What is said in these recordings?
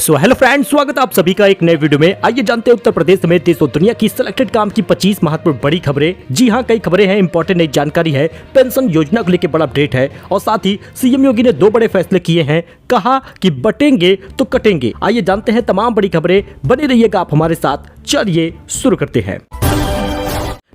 So hello friends, स्वागत है आप सभी का एक नए वीडियो में। आइए जानते हैं उत्तर प्रदेश समेत देश और दुनिया की सिलेक्टेड काम की 25 महत्वपूर्ण बड़ी खबरें। जी हां, कई खबरें हैं, इंपॉर्टेंट नई जानकारी है, पेंशन योजना को लेकर बड़ा अपडेट है और साथ ही सीएम योगी ने 2 बड़े फैसले किए हैं। कहा कि बटेंगे तो कटेंगे। आइए जानते हैं तमाम बड़ी खबरें, बने रहिएगा आप हमारे साथ। चलिए शुरू करते हैं।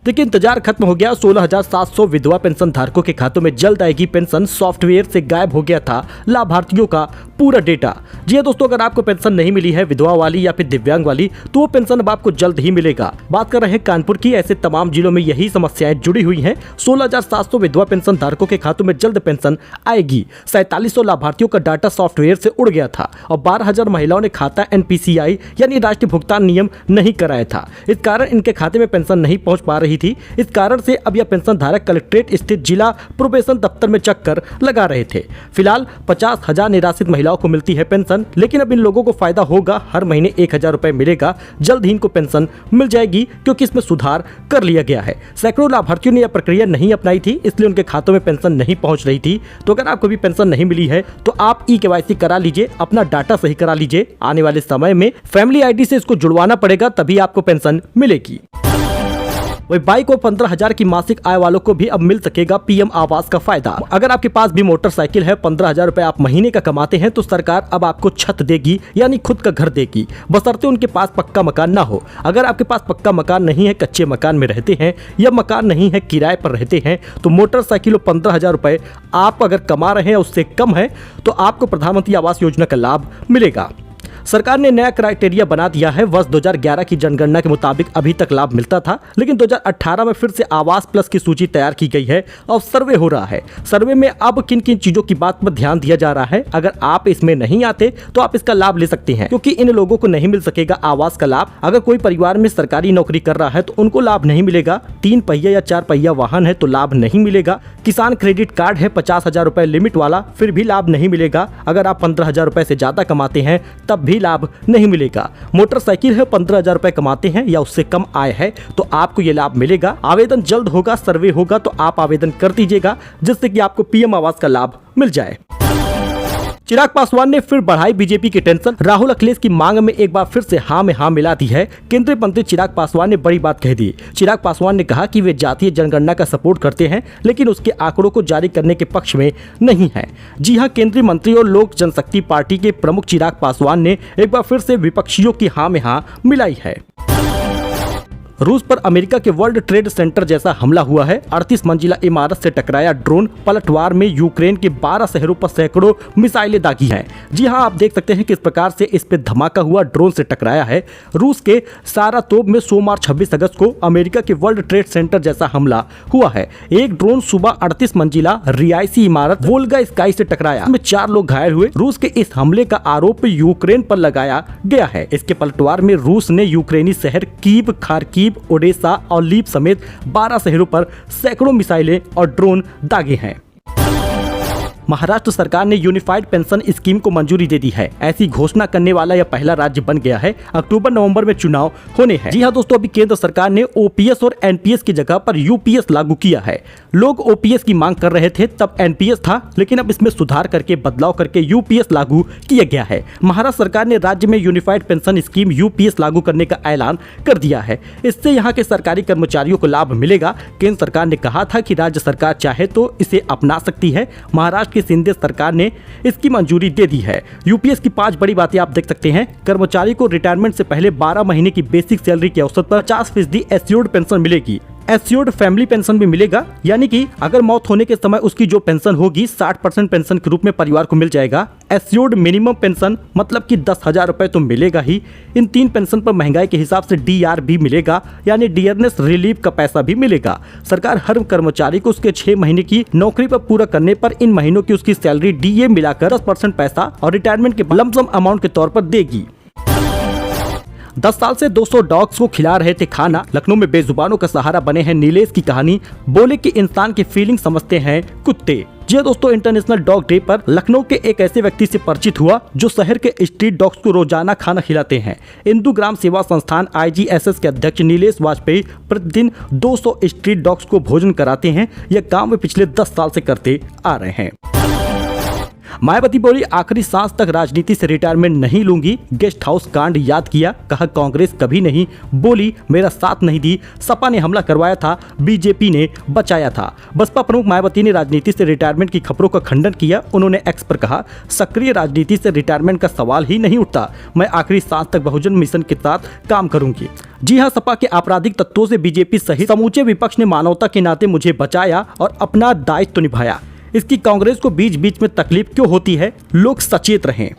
देखिए, इंतजार खत्म हो गया। 16,700 विधवा पेंशन धारकों के खातों में जल्द आएगी पेंशन। सॉफ्टवेयर से गायब हो गया था लाभार्थियों का पूरा डेटा। जी हां दोस्तों, अगर आपको पेंशन नहीं मिली है, विधवा वाली या फिर दिव्यांग वाली, तो वो पेंशन अब आपको जल्द ही मिलेगा। बात कर रहे हैं कानपुर की। ऐसे तमाम जिलों में यही समस्याएं जुड़ी हुई हैं। 16,700 विधवा पेंशन धारकों के खातों में जल्द पेंशन आएगी। 4700 लाभार्थियों का डाटा सॉफ्टवेयर से उड़ गया था और 12,000 महिलाओं ने खाता NPCI यानी राष्ट्रीय भुगतान नियम नहीं कराया था। इस कारण इनके खाते में पेंशन नहीं पहुंच पा रही थी। इस कारण से अब यह पेंशन धारक कलेक्ट्रेट स्थित जिला प्रोबेशन दफ्तर में चक्कर लगा रहे थे। फिलहाल 50,000 निराश्रित महिलाओं को मिलती है पेंशन, लेकिन अब इन लोगों को फायदा होगा। हर महीने 1,000 रुपए मिलेगा। जल्द ही इनको पेंशन मिल जाएगी क्योंकि इसमें सुधार कर लिया गया है। सैकड़ों लाभार्थियों ने यह प्रक्रिया नहीं अपनाई थी, इसलिए उनके खातों में पेंशन नहीं पहुंच रही थी। तो अगर आपको भी पेंशन नहीं मिली है तो आप eKYC करा लीजिए, अपना डाटा सही करा लीजिए। आने वाले समय में फैमिली ID से इसको जुड़वाना पड़ेगा, तभी आपको पेंशन मिलेगी। वही 22 और 15,000 की मासिक आय वालों को भी अब मिल सकेगा PM आवास का फायदा। अगर आपके पास भी मोटरसाइकिल है, 15,000 रुपए आप महीने का कमाते हैं, तो सरकार अब आपको छत देगी, यानी खुद का घर देगी, बशर्ते उनके पास पक्का मकान ना हो। अगर आपके पास पक्का मकान नहीं है, कच्चे मकान में रहते हैं या मकान नहीं है, किराए पर रहते हैं, तो मोटरसाइकिल और 15,000 रुपए आप अगर कमा रहे हैं उससे कम है, तो आपको प्रधानमंत्री आवास योजना का लाभ मिलेगा। सरकार ने नया क्राइटेरिया बना दिया है। वर्ष 2011 की जनगणना के मुताबिक अभी तक लाभ मिलता था, लेकिन 2018 में फिर से आवास प्लस की सूची तैयार की गई है और सर्वे हो रहा है। सर्वे में अब किन किन चीजों की बात पर ध्यान दिया जा रहा है। अगर आप इसमें नहीं आते तो आप इसका लाभ ले सकते हैं, क्योंकि इन लोगों को नहीं मिल सकेगा आवास का लाभ। अगर कोई परिवार में सरकारी नौकरी कर रहा है तो उनको लाभ नहीं मिलेगा। 3 पहिया या 4 पहिया वाहन है तो लाभ नहीं मिलेगा। किसान क्रेडिट कार्ड है 50,000 रुपए लिमिट वाला, फिर भी लाभ नहीं मिलेगा। अगर आप 15,000 रुपए से ज्यादा कमाते हैं तब भी लाभ नहीं मिलेगा। मोटरसाइकिल है 15,000 रुपए कमाते हैं या उससे कम आय है तो आपको ये लाभ मिलेगा। आवेदन जल्द होगा, सर्वे होगा तो आप आवेदन कर दीजिएगा, जिससे कि आपको PM आवास का लाभ मिल जाए। चिराग पासवान ने फिर बढ़ाई बीजेपी की टेंशन। राहुल अखिलेश की मांग में एक बार फिर से हाँ में हाँ मिला दी है। केंद्रीय मंत्री चिराग पासवान ने बड़ी बात कह दी। चिराग पासवान ने कहा कि वे जातीय जनगणना का सपोर्ट करते हैं, लेकिन उसके आंकड़ों को जारी करने के पक्ष में नहीं है। जी हां, केंद्रीय मंत्री और लोक जनशक्ति पार्टी के प्रमुख चिराग पासवान ने एक बार फिर से विपक्षियों की हाँ में हाँ मिलाई है। रूस पर अमेरिका के वर्ल्ड ट्रेड सेंटर जैसा हमला हुआ है। 38 मंजिला इमारत से टकराया ड्रोन। पलटवार में यूक्रेन के 12 शहरों पर सैकड़ों मिसाइलें दागी हैं। जी हां, आप देख सकते हैं किस प्रकार से इस पे धमाका हुआ, ड्रोन से टकराया है। रूस के सारातोव में सोमवार 26 अगस्त को अमेरिका के वर्ल्ड ट्रेड सेंटर जैसा हमला हुआ है। एक ड्रोन सुबह 38 मंजिला रिहायशी इमारत वोल्गा स्काई से टकराया, इसमें 4 लोग घायल हुए। रूस के इस हमले का आरोप यूक्रेन पर लगाया गया है। इसके पलटवार में रूस ने यूक्रेनी शहर कीव, खार्किव, ओडेसा और लीव समेत 12 शहरों पर सैकड़ों मिसाइलें और ड्रोन दागे हैं। महाराष्ट्र सरकार ने यूनिफाइड पेंशन स्कीम को मंजूरी दे दी है। ऐसी घोषणा करने वाला यह पहला राज्य बन गया है। अक्टूबर-नवंबर में चुनाव होने हैं। जी हां दोस्तों, अभी केंद्र सरकार ने OPS और NPS की जगह पर UPS लागू किया है। लोग OPS की मांग कर रहे थे, तब NPS था, लेकिन अब इसमें सुधार करके बदलाव करके UPS लागू किया गया है। महाराष्ट्र सरकार ने राज्य में यूनिफाइड पेंशन स्कीम UPS लागू करने का ऐलान कर दिया है। इससे यहाँ के सरकारी कर्मचारियों को लाभ मिलेगा। केंद्र सरकार ने कहा था कि राज्य सरकार चाहे तो इसे अपना सकती है। महाराष्ट्र की शिंदे सरकार ने इसकी मंजूरी दे दी है। UPS की 5 बड़ी बातें आप देख सकते हैं। कर्मचारी को रिटायरमेंट से पहले 12 महीने की बेसिक सैलरी के औसत पर 50% एश्योर्ड पेंशन मिलेगी। एश्योर्ड फैमिली पेंशन भी मिलेगा, यानी कि अगर मौत होने के समय उसकी जो पेंशन होगी 60% पेंशन के रूप में परिवार को मिल जाएगा। एश्योर्ड मिनिमम पेंशन मतलब कि 10,000 रुपए तो मिलेगा ही। इन 3 पेंशन पर महंगाई के हिसाब से DR भी मिलेगा, यानी डियरनेस रिलीफ का पैसा भी मिलेगा। सरकार हर कर्मचारी को उसके 6 महीने की नौकरी पर पूरा करने पर इन महीनों की उसकी सैलरी DA मिलाकर 10% पैसा और रिटायरमेंट के लमसम अमाउंट के तौर पर देगी। 10 साल से 200 डॉग्स को खिला रहे थे खाना। लखनऊ में बेजुबानों का सहारा बने हैं नीलेश की कहानी। बोले कि इंसान की फीलिंग समझते हैं कुत्ते। जी दोस्तों, इंटरनेशनल डॉग डे पर लखनऊ के एक ऐसे व्यक्ति से परिचित हुआ जो शहर के स्ट्रीट डॉग्स को रोजाना खाना खिलाते हैं। इंदु ग्राम सेवा संस्थान IGSS के अध्यक्ष नीलेश वाजपेयी प्रतिदिन 200 स्ट्रीट डॉग्स को भोजन कराते हैं। यह काम वे पिछले 10 साल से करते आ रहे हैं। मायावती बोली आखिरी सांस तक राजनीति से रिटायरमेंट नहीं लूंगी। गेस्ट हाउस कांड याद किया, कहा कांग्रेस कभी नहीं बोली मेरा साथ नहीं दी, सपा ने हमला करवाया था, बीजेपी ने बचाया था। बसपा प्रमुख मायावती ने राजनीति से रिटायरमेंट की खबरों का खंडन किया। उन्होंने एक्स पर कहा सक्रिय राजनीति से रिटायरमेंट का सवाल ही नहीं उठता, मैं आखिरी सांस तक बहुजन मिशन के साथ काम करूंगी। जी हां, सपा के आपराधिक तत्वों से बीजेपी सहित समूचे विपक्ष ने मानवता के नाते मुझे बचाया और अपना दायित्व निभाया। इसकी कांग्रेस को बीच बीच में तकलीफ क्यों होती है, लोग सचेत रहें।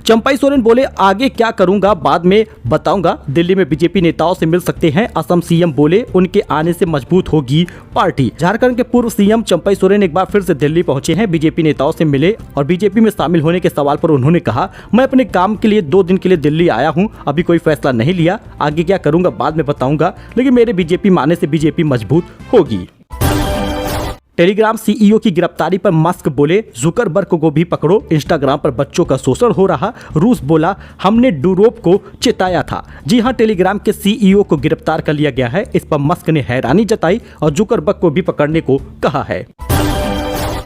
चंपाई सोरेन बोले आगे क्या करूंगा बाद में बताऊंगा, दिल्ली में बीजेपी नेताओं से मिल सकते हैं। असम सीएम बोले उनके आने से मजबूत होगी पार्टी। झारखंड के पूर्व सीएम चंपाई सोरेन एक बार फिर से दिल्ली पहुंचे हैं, बीजेपी नेताओं से मिले और बीजेपी में शामिल होने के सवाल पर उन्होंने कहा मैं अपने काम के लिए 2 दिन के लिए दिल्ली आया हूं, अभी कोई फैसला नहीं लिया, आगे क्या करूंगा बाद में बताऊंगा, लेकिन मेरे बीजेपी में आने से बीजेपी मजबूत होगी। टेलीग्राम सीईओ की गिरफ्तारी पर मस्क बोले जुकरबर्ग को भी पकड़ो, इंस्टाग्राम पर बच्चों का शोषण हो रहा। रूस बोला हमने डूरोप को चेताया था। जी हां, टेलीग्राम के सीईओ को गिरफ्तार कर लिया गया है। इस पर मस्क ने हैरानी जताई और जुकरबर्ग को भी पकड़ने को कहा है।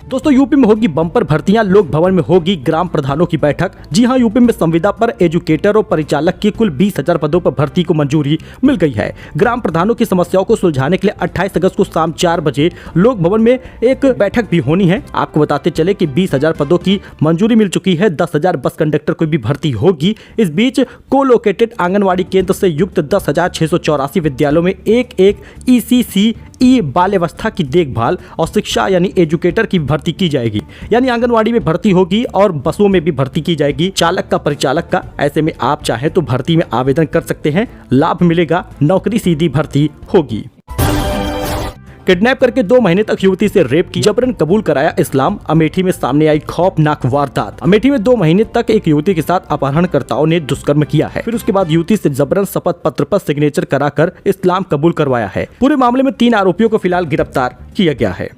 दोस्तों यूपी में होगी बम्पर भर्तियां, लोक भवन में होगी ग्राम प्रधानों की बैठक। जी हां, यूपी में संविदा पर एजुकेटर और परिचालक की कुल 20,000 पदों पर भर्ती को मंजूरी मिल गई है। ग्राम प्रधानों की समस्याओं को सुलझाने के लिए 28 अगस्त को शाम 4 बजे लोक भवन में एक बैठक भी होनी है। आपको बताते चले कि 20,000 पदों की मंजूरी मिल चुकी है। 10,000 बस कंडक्टर को भी भर्ती होगी। इस बीच कोलोकेटेड आंगनवाड़ी केंद्र से युक्त 10,684 विद्यालयों में एक ECC बाल्यावस्था की देखभाल और शिक्षा यानी एजुकेटर की भर्ती की जाएगी। यानी आंगनवाड़ी में भर्ती होगी और बसों में भी भर्ती की जाएगी, चालक का परिचालक का। ऐसे में आप चाहें तो भर्ती में आवेदन कर सकते हैं, लाभ मिलेगा, नौकरी सीधी भर्ती होगी। किडनैप करके 2 महीने तक युवती से रेप की, जबरन कबूल कराया इस्लाम। अमेठी में सामने आई खौफनाक वारदात। अमेठी में 2 महीने तक एक युवती के साथ अपहरणकर्ताओं ने दुष्कर्म किया है, फिर उसके बाद युवती से जबरन शपथ पत्र पर सिग्नेचर कराकर इस्लाम कबूल करवाया है। पूरे मामले में 3 आरोपियों को फिलहाल गिरफ्तार किया गया है।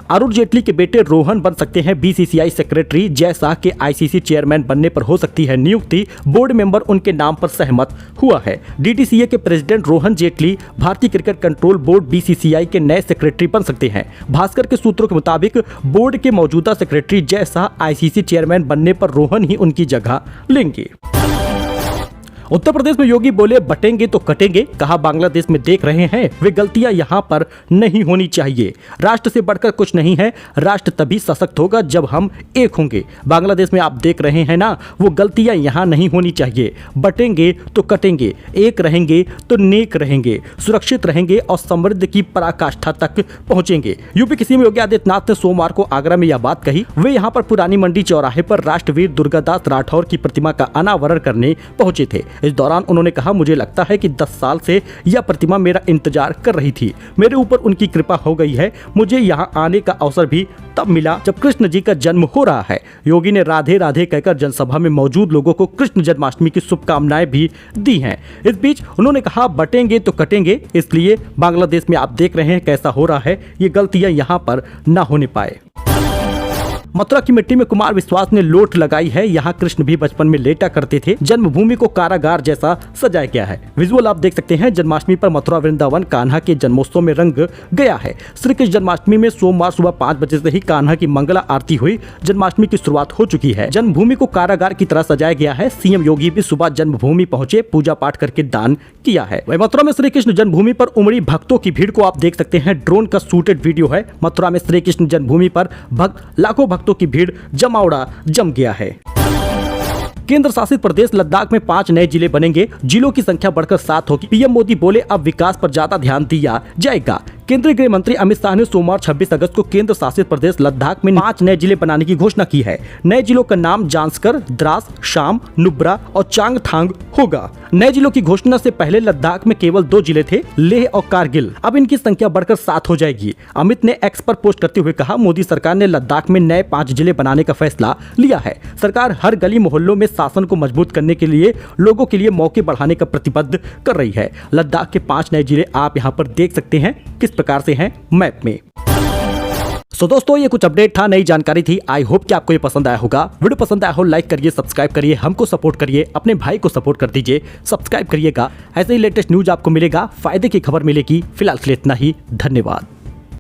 अरुण जेटली के बेटे रोहन बन सकते हैं BCCI सेक्रेटरी। जय शाह के ICC चेयरमैन बनने पर हो सकती है नियुक्ति, बोर्ड मेंबर उनके नाम पर सहमत हुआ है। DTCA के president Rohan Jaitley Bharatiya cricket control board BCCI के नए सेक्रेटरी बन सकते हैं। भास्कर के सूत्रों के मुताबिक बोर्ड के मौजूदा secretary Jay Shah ICC chairman बनने पर रोहन ही उनकी जगह लेंगे। उत्तर प्रदेश में योगी बोले बटेंगे तो कटेंगे, कहा बांग्लादेश में देख रहे हैं वे गलतियां यहां पर नहीं होनी चाहिए। राष्ट्र से बढ़कर कुछ नहीं है, राष्ट्र तभी सशक्त होगा जब हम एक होंगे। बांग्लादेश में आप देख रहे हैं ना, वो गलतियां यहां नहीं होनी चाहिए। बटेंगे तो कटेंगे, एक रहेंगे तो नेक रहेंगे, सुरक्षित रहेंगे और समृद्धि की पराकाष्ठा तक पहुंचेंगे। यूपी के सीएम योगी आदित्यनाथ ने सोमवार को आगरा में यह बात कही। वे यहां पर पुरानी मंडी चौराहे पर राष्ट्रवीर दुर्गादास राठौर की प्रतिमा का अनावरण करने पहुंचे थे। इस दौरान उन्होंने कहा मुझे लगता है कि 10 साल से यह प्रतिमा मेरा इंतजार कर रही थी, मेरे ऊपर उनकी कृपा हो गई है। मुझे यहां आने का अवसर भी तब मिला जब कृष्ण जी का जन्म हो रहा है। योगी ने राधे राधे कहकर जनसभा में मौजूद लोगों को कृष्ण जन्माष्टमी की शुभकामनाएं भी दी हैं। इस बीच उन्होंने कहा बटेंगे तो कटेंगे, इसलिए बांग्लादेश में आप देख रहे हैं कैसा हो रहा है, ये गलतियां यहां पर ना होने पाए। मथुरा की मिट्टी में कुमार विश्वास ने लोट लगाई है। यहाँ कृष्ण भी बचपन में लेटा करते थे। जन्मभूमि को कारागार जैसा सजाया गया है। विजुअल आप देख सकते हैं। जन्माष्टमी पर मथुरा वृंदावन कान्हा के जन्मोत्सव में रंग गया है। श्री कृष्ण जन्माष्टमी में सोमवार सुबह 5 बजे से ही कान्हा की मंगला आरती हुई। जन्माष्टमी की शुरुआत हो चुकी है। जन्मभूमि को कारागार की तरह सजाया गया है। सीएम योगी भी सुबह जन्मभूमि पहुंचे, पूजा पाठ करके दान किया है। वही मथुरा में श्री कृष्ण जन्मभूमि पर उमड़ी भक्तों की भीड़ को आप देख सकते हैं। ड्रोन का शूटेड वीडियो है। मथुरा में श्री कृष्ण जन्मभूमि पर लाखों भक्तों की भीड़ जमावड़ा जम गया है। केंद्र शासित प्रदेश लद्दाख में 5 नए जिले बनेंगे। जिलों की संख्या बढ़कर 7 होगी। पीएम मोदी बोले अब विकास पर ज्यादा ध्यान दिया जाएगा। केंद्रीय गृह मंत्री अमित शाह ने सोमवार 26 अगस्त को केंद्र शासित प्रदेश लद्दाख में 5 नए जिले बनाने की घोषणा की है। नए जिलों का नाम जांस्कर, द्रास, शाम, नुब्रा और चांगथांग होगा। नए जिलों की घोषणा से पहले लद्दाख में केवल 2 जिले थे, लेह और कारगिल। अब इनकी संख्या बढ़कर 7 हो जाएगी। अमित ने एक्स पर पोस्ट करते हुए कहा मोदी सरकार ने लद्दाख में नए 5 जिले बनाने का फैसला लिया है। सरकार हर गली मोहल्लों में शासन को मजबूत करने के लिए लोगों के लिए मौके बढ़ाने का प्रतिबद्ध कर रही है। लद्दाख के 5 नए जिले आप यहाँ पर देख सकते हैं किस प्रकार से हैं मैप में। दोस्तों ये कुछ अपडेट था, नई जानकारी थी। आई होप कि आपको ये पसंद आया होगा। वीडियो पसंद आया हो लाइक करिए, सब्सक्राइब करिए, हमको सपोर्ट करिए, अपने भाई को सपोर्ट कर दीजिए, सब्सक्राइब करिएगा। ऐसे ही लेटेस्ट न्यूज आपको मिलेगा, फायदे की खबर मिलेगी। फिलहाल के लिए इतना ही, धन्यवाद।